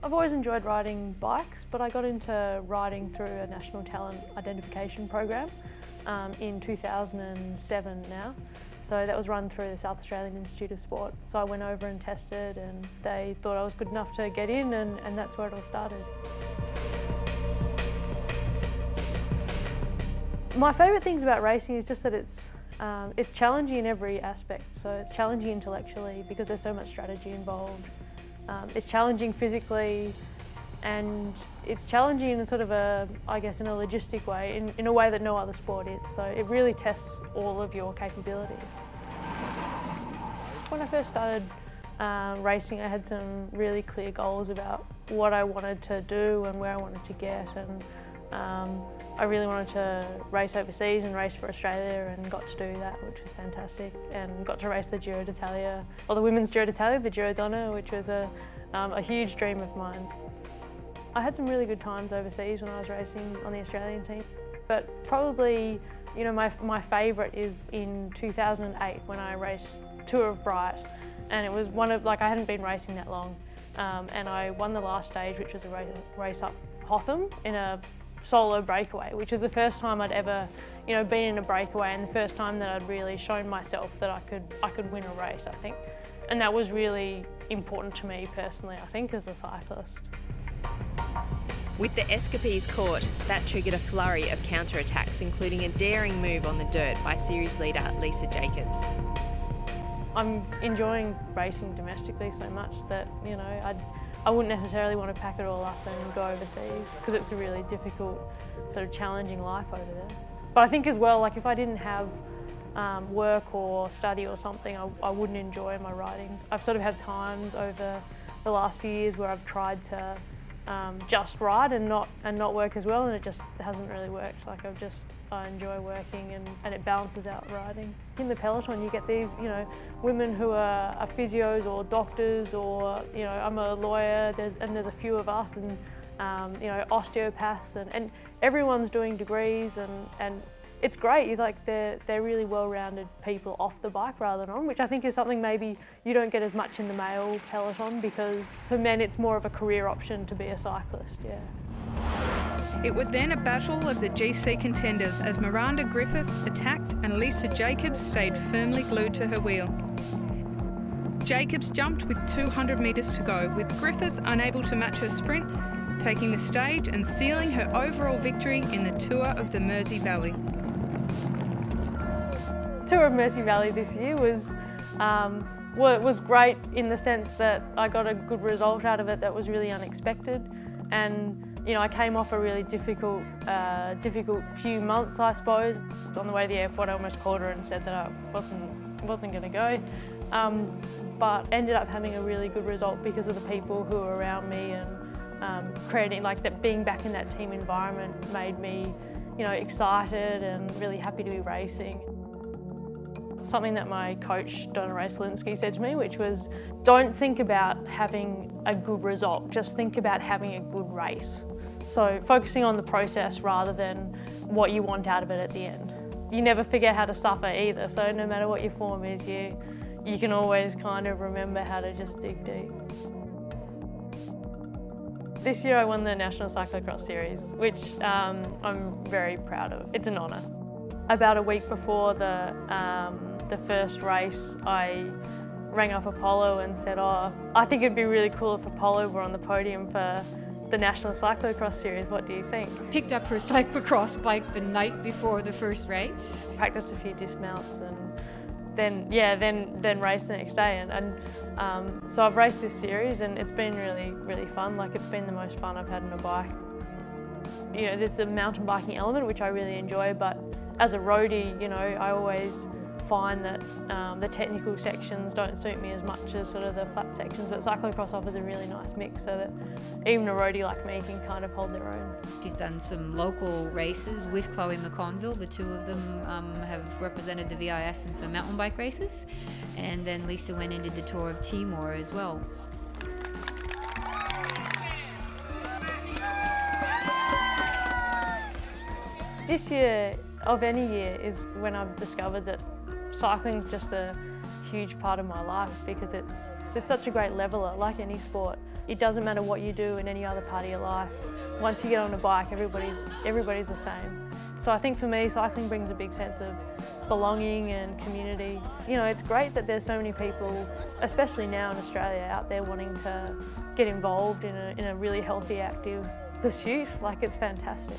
I've always enjoyed riding bikes, but I got into riding through a National Talent Identification program in 2007 now. So that was run through the South Australian Institute of Sport. So I went over and tested and they thought I was good enough to get in and that's where it all started. My favourite things about racing is just that it's challenging in every aspect. So it's challenging intellectually because there's so much strategy involved. It's challenging physically, and it's challenging in sort of I guess in a logistic way, in a way that no other sport is. So it really tests all of your capabilities. When I first started racing, I had some really clear goals about what I wanted to do and where I wanted to get, and I really wanted to race overseas and race for Australia, and got to do that, which was fantastic, and got to race the Giro d'Italia, or the women's Giro d'Italia, the Giro Donna, which was a huge dream of mine. I had some really good times overseas when I was racing on the Australian team, but probably, you know, my favourite is in 2008 when I raced Tour of Bright, and it was I hadn't been racing that long, and I won the last stage, which was a race up Hotham in a solo breakaway, which was the first time I'd ever, you know, been in a breakaway, and the first time that I'd really shown myself that I could win a race, I think. And that was really important to me personally, I think, as a cyclist. With the escapees caught, that triggered a flurry of counter-attacks, including a daring move on the dirt by series leader Lisa Jacobs. I'm enjoying racing domestically so much that, you know, I wouldn't necessarily want to pack it all up and go overseas, because it's a really difficult, sort of challenging life over there. But I think as well, like if I didn't have work or study or something, I wouldn't enjoy my riding. I've sort of had times over the last few years where I've tried to just ride and not work as well, and it just hasn't really worked. Like I enjoy working and it balances out riding. In the peloton you get these, you know, women who are physios or doctors, or, you know, I'm a lawyer, there's a few of us, and you know, osteopaths, and everyone's doing degrees, and it's great. It's like they're really well-rounded people off the bike rather than on, which I think is something maybe you don't get as much in the male peloton, because for men it's more of a career option to be a cyclist, yeah. It was then a battle of the GC contenders as Miranda Griffiths attacked and Lisa Jacobs stayed firmly glued to her wheel. Jacobs jumped with 200 metres to go, with Griffiths unable to match her sprint, taking the stage and sealing her overall victory in the Tour of the Mersey Valley. Tour of Mersey Valley this year was great in the sense that I got a good result out of it that was really unexpected, and you know, I came off a really difficult few months, I suppose. On the way to the airport I almost called her and said that I wasn't going to go, but ended up having a really good result because of the people who were around me, and creating, like, that being back in that team environment made me, you know, excited and really happy to be racing. Something that my coach, Donna Race-Linsky, said to me, which was, don't think about having a good result, just think about having a good race. So focusing on the process rather than what you want out of it at the end. You never forget how to suffer either, so no matter what your form is, you can always kind of remember how to just dig deep. This year I won the National Cyclocross series, which I'm very proud of. It's an honour. About a week before the first race, I rang up Apollo and said, oh, I think it'd be really cool if Apollo were on the podium for the National Cyclocross series. What do you think? Picked up her cyclocross bike the night before the first race. Practiced a few dismounts and then raced the next day. So I've raced this series and it's been really, really fun. Like, it's been the most fun I've had on a bike. You know, there's a mountain biking element which I really enjoy, but as a roadie, you know, I always find that the technical sections don't suit me as much as sort of the flat sections, but cyclocross offers a really nice mix so that even a roadie like me can kind of hold their own. She's done some local races with Chloe McConville. The two of them have represented the VIS in some mountain bike races, and then Lisa went and did the Tour of Timor as well. This year, of any year, is when I've discovered that cycling is just a huge part of my life because it's such a great leveler, like any sport. It doesn't matter what you do in any other part of your life. Once you get on a bike, everybody's the same. So I think for me, cycling brings a big sense of belonging and community. You know, it's great that there's so many people, especially now in Australia, out there wanting to get involved in a really healthy, active pursuit. Like, it's fantastic.